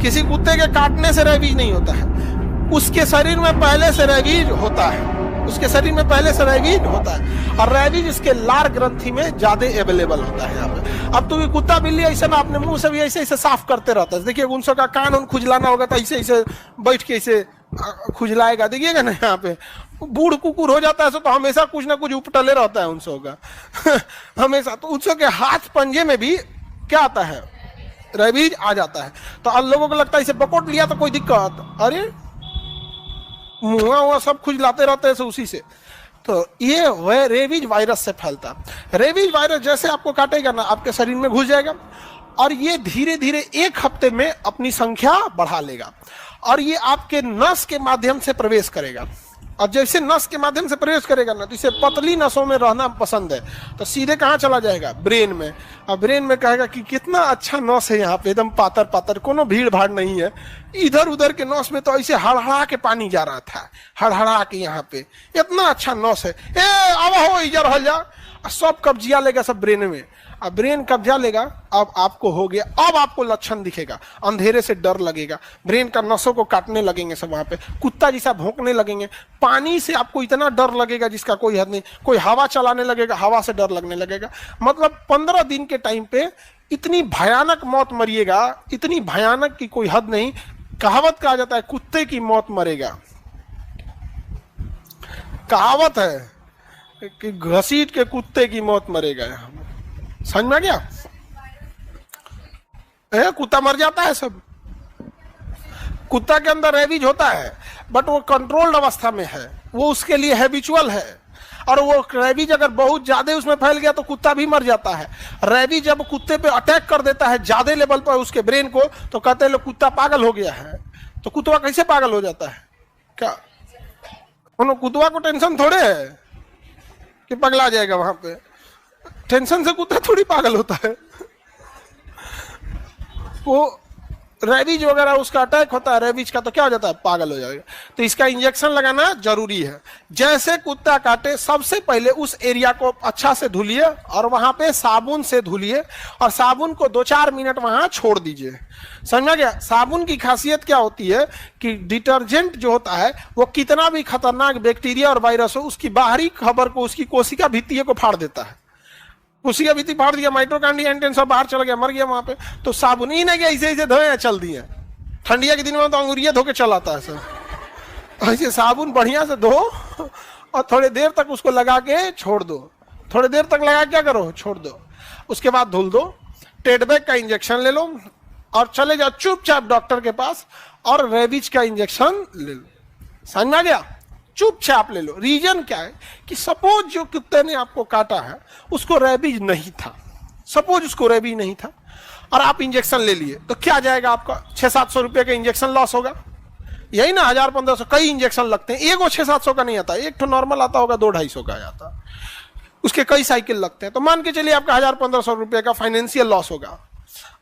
किसी कुत्ते के काटने से रेबीज नहीं होता है, उसके शरीर में पहले से रेबीज होता है, उसके शरीर में पहले से रेबीज होता है, और रेबीज इसके लार ग्रंथि में ज्यादा अवेलेबल होता है यहाँ पे। अब तो कुत्ता बिल्ली ऐसे ना अपने मुंह से भी ऐसे ऐसे साफ करते रहता है, देखिए उनसे का कान उन खुजलाना होगा तो ऐसे ऐसे बैठ के ऐसे खुजलाएगा, देखिएगा ना यहाँ पे। बूढ़ कुकुर हो जाता है तो हमेशा कुछ ना कुछ उपटले रहता है उनसों का हमेशा। तो उनसों के हाथ पंजे में भी क्या आता है, रेबीज आ जाता है। तो अब लोगों को लगता है इसे पकड़ लिया तो कोई दिक्कत, अरे मुआ हुआ सब खुजलाते रहते हैं उसी से। तो ये वह रेबीज वायरस से फैलता। रेबीज वायरस जैसे आपको काटेगा ना आपके शरीर में घुस जाएगा, और ये धीरे धीरे 1 हफ्ते में अपनी संख्या बढ़ा लेगा, और ये आपके नस के माध्यम से प्रवेश करेगा। और जैसे नस के माध्यम से प्रवेश करेगा ना, तो इसे पतली नसों में रहना पसंद है, तो सीधे कहाँ चला जाएगा, ब्रेन में। और ब्रेन में कहेगा कि कितना अच्छा नस है यहाँ पे, एकदम पातर पातर, कोनो भीड़ भाड़ नहीं है। इधर उधर के नस में तो ऐसे हड़हड़ा के पानी जा रहा था, हड़हड़ा के यहाँ पे इतना अच्छा नस है, ए अब हो इधर हो जा, सब कब्जिया लेगा सब ब्रेन में। अब ब्रेन कब्जा लेगा, अब आपको हो गया, अब आपको लक्षण दिखेगा, अंधेरे से डर लगेगा, ब्रेन का नसों को काटने लगेंगे सब, वहां पे कुत्ता जैसा भौंकने लगेंगे, पानी से आपको इतना डर लगेगा जिसका कोई हद नहीं, कोई हवा चलाने लगेगा, हवा से डर लगने लगेगा। मतलब 15 दिन के टाइम पे इतनी भयानक मौत मरिएगा, इतनी भयानक की कोई हद नहीं। कहावत कहा जाता है कुत्ते की मौत मरेगा, कहावत है कि घसीट के कुत्ते की मौत मरेगा। समझ में आ गया? कुत्ता मर जाता है सब, कुत्ता के अंदर रेबीज होता है, बट वो कंट्रोल्ड अवस्था में है, वो उसके लिए हैबिचुअल है। और वो रेबीज अगर बहुत ज्यादा उसमें फैल गया तो कुत्ता भी मर जाता है। रेबीज जब कुत्ते पे अटैक कर देता है ज्यादा लेवल पर उसके ब्रेन को, तो कहते हैं लोग कुत्ता पागल हो गया है। तो कुत्ता कैसे पागल हो जाता है? क्या कुत्ता को टेंशन थोड़े है कि पगला जाएगा, वहां पे टेंशन से कुत्ता थोड़ी पागल होता है। वो रेबीज वगैरह उसका अटैक होता है रेबीज का, तो क्या हो जाता है, पागल हो जाएगा। तो इसका इंजेक्शन लगाना जरूरी है। जैसे कुत्ता काटे सबसे पहले उस एरिया को अच्छा से धुलिए, और वहां पे साबुन से धुलिए, और साबुन को 2-4 मिनट वहां छोड़ दीजिए। समझ गया? साबुन की खासियत क्या होती है कि डिटर्जेंट जो होता है वो कितना भी खतरनाक बैक्टीरिया और वायरस हो, उसकी बाहरी खबर को, उसकी कोशिका भित्तियों को फाड़ देता है। कोशिका भित्ति फाड़ दिया, माइटोकॉन्ड्रिया एंटेन सब बाहर चला गया, मर गया वहां पे। तो साबुन ही नहीं गया, ऐसे ऐसे धोए चल दिए। ठंडिया के दिन में तो अंगुरिया धो के चलाता है सर। ऐसे साबुन बढ़िया से धो और थोड़ी देर तक उसको लगा के छोड़ दो। थोड़ी देर तक लगा क्या करो, छोड़ दो, उसके बाद धुल दो। टेडबैक का इंजेक्शन ले लो और चले जाओ चुपचाप डॉक्टर के पास, और रेबीज का इंजेक्शन ले लो। समझ में आ गया? चुपचाप ले लो। रीजन क्या है कि सपोज जो कुत्ते ने आपको काटा है उसको रेबीज नहीं था, सपोज उसको रेबीज नहीं था, और आप इंजेक्शन ले लिए, तो क्या जाएगा आपका 600-700 रुपये का इंजेक्शन लॉस होगा। यही ना, 1000-1500 कई इंजेक्शन लगते हैं, एगो 600-700 का नहीं आता, एक तो नॉर्मल आता होगा 200-250 का आता, उसके कई साइकिल लगते हैं। तो मान के चलिए आपका 1000-1500 रुपये का फाइनेंशियल लॉस होगा।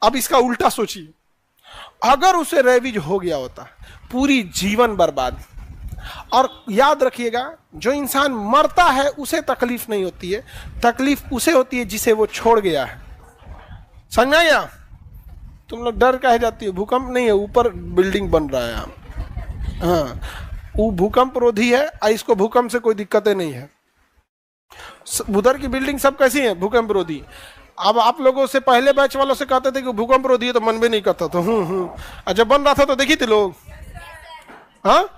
अब इसका उल्टा सोचिए, अगर उसे रेबीज हो गया होता, पूरी जीवन बर्बाद। और याद रखिएगा, जो इंसान मरता है उसे तकलीफ नहीं होती है, तकलीफ उसे होती है जिसे वो छोड़ गया है। समझ में आया? तुम लोग डर काहे जाती है? भूकंप नहीं है, ऊपर बिल्डिंग बन रहा है। हाँ, वो भूकंप रोधी है, इसको भूकंप से कोई दिक्कतें नहीं है। उधर की बिल्डिंग सब कैसी है, भूकंप रोधी। अब आप लोगों से पहले बैच वालों से कहते थे कि भूकंप रोधी है, तो मन भी नहीं करता था। जब बन रहा था तो देखी थी लोग, हाँ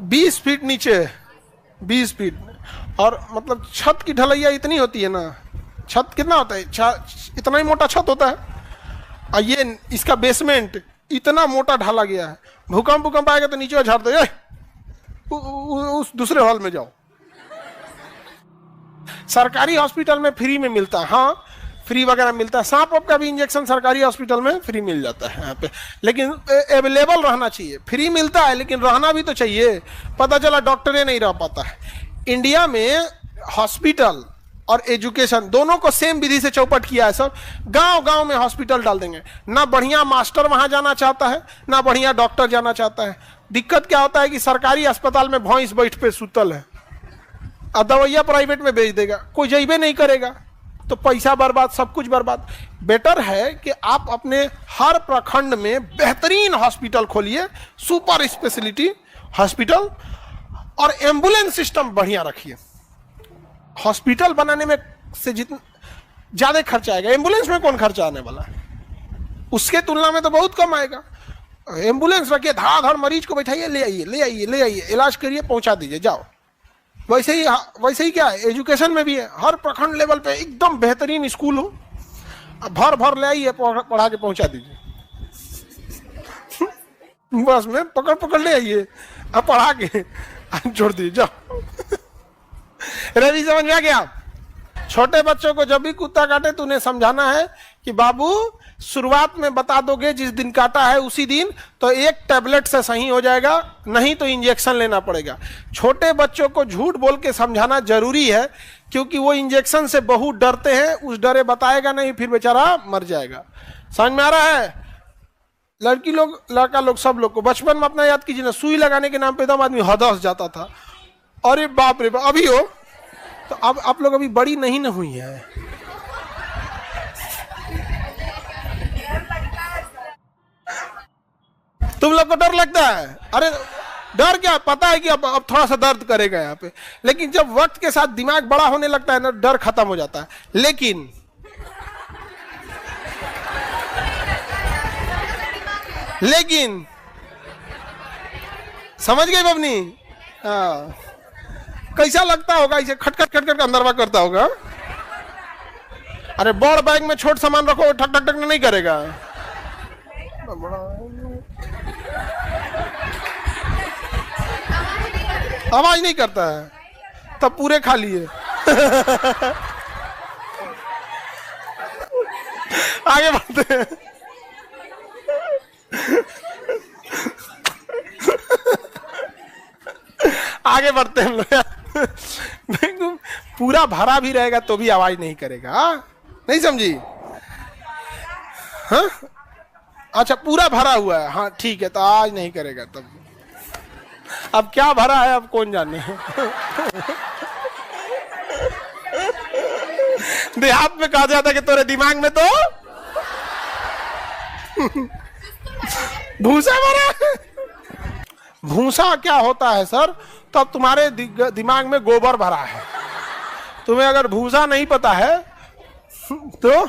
20 फीट नीचे, 20 फीट, और मतलब छत की ढलैया इतनी होती है ना, छत कितना होता है, इतना ही मोटा छत होता है, और ये इसका बेसमेंट इतना मोटा ढाला गया है। भूकंप आएगा तो नीचे झाड़ दे, उस दूसरे हॉल में जाओ। सरकारी हॉस्पिटल में फ्री में मिलता है, हाँ फ्री वगैरह मिलता है। सांप का भी इंजेक्शन सरकारी हॉस्पिटल में फ्री मिल जाता है यहाँ पे, लेकिन अवेलेबल रहना चाहिए। फ्री मिलता है लेकिन रहना भी तो चाहिए। पता चला डॉक्टर नहीं रह पाता है। इंडिया में हॉस्पिटल और एजुकेशन दोनों को सेम विधि से चौपट किया है सर। गांव गांव में हॉस्पिटल डाल देंगे, ना बढ़िया मास्टर वहां जाना चाहता है, ना बढ़िया डॉक्टर जाना चाहता है। दिक्कत क्या होता है कि सरकारी अस्पताल में भैंस बैठ पे सुतल है, और दवाइयां प्राइवेट में बेच देगा, कोई जइबे नहीं करेगा। तो पैसा बर्बाद, सब कुछ बर्बाद। बेटर है कि आप अपने हर प्रखंड में बेहतरीन हॉस्पिटल खोलिए, सुपर स्पेशलिटी हॉस्पिटल, और एम्बुलेंस सिस्टम बढ़िया रखिए। हॉस्पिटल बनाने में से जितना ज्यादा खर्चा आएगा, एम्बुलेंस में कौन खर्चा आने वाला है? उसके तुलना में तो बहुत कम आएगा। एम्बुलेंस रखिए, धड़ाधड़ मरीज को बैठाइए, ले आइए ले आइए ले आइए, इलाज करिए, पहुंचा दीजिए, जाओ। वैसे ही क्या है, एजुकेशन में भी है, हर प्रखंड लेवल पे एकदम बेहतरीन स्कूल हो, भर भर ले आइए, पढ़ा के पहुंचा दीजिए। बस में पकड़ पकड़ ले आइए, अब पढ़ा के छोड़ दीजिए, जाओ। रवि समझ में आ गया? छोटे बच्चों को जब भी कुत्ता काटे तो उन्हें समझाना है कि बाबू शुरुआत में बता दोगे जिस दिन काटा है उसी दिन, तो एक टैबलेट से सही हो जाएगा, नहीं तो इंजेक्शन लेना पड़ेगा। छोटे बच्चों को झूठ बोल के समझाना जरूरी है, क्योंकि वो इंजेक्शन से बहुत डरते हैं, उस डरे बताएगा नहीं, फिर बेचारा मर जाएगा। समझ में आ रहा है? लड़की लोग, लड़का लोग, सब लोग को बचपन में अपना याद कीजिए ना, सुई लगाने के नाम पे एकदम आदमी हदस जाता था, अरे बाप रे बाप। अभी हो तो अब आप लोग अभी बड़ी नहीं न हुई है। तुम लोग को डर लगता है? अरे डर क्या, पता है कि अब थोड़ा सा दर्द करेगा यहाँ पे, लेकिन जब वक्त के साथ दिमाग बड़ा होने लगता है ना, डर खत्म हो जाता है। लेकिन समझ गए बबनी? हाँ, कैसा लगता होगा इसे, खटखट खटखट अंदरवा करता होगा। अरे बड़ बैग में छोट सामान रखो, ठक ठक ठक नहीं करेगा। आवाज नहीं करता है, तब पूरे खा लिए। आगे बढ़ते हैं। आगे बढ़ते हैं हम लोग। पूरा भरा भी रहेगा तो भी आवाज नहीं करेगा, नहीं समझी? हाँ अच्छा, पूरा भरा हुआ है, हाँ ठीक है, तो आज नहीं करेगा। तब अब क्या भरा है अब कौन जाने। देहात में कहा जाता कि तेरे दिमाग में तो भूसा भरा है। भूसा क्या होता है सर? तो अब तुम्हारे दिमाग में गोबर भरा है। तुम्हें अगर भूसा नहीं पता है तो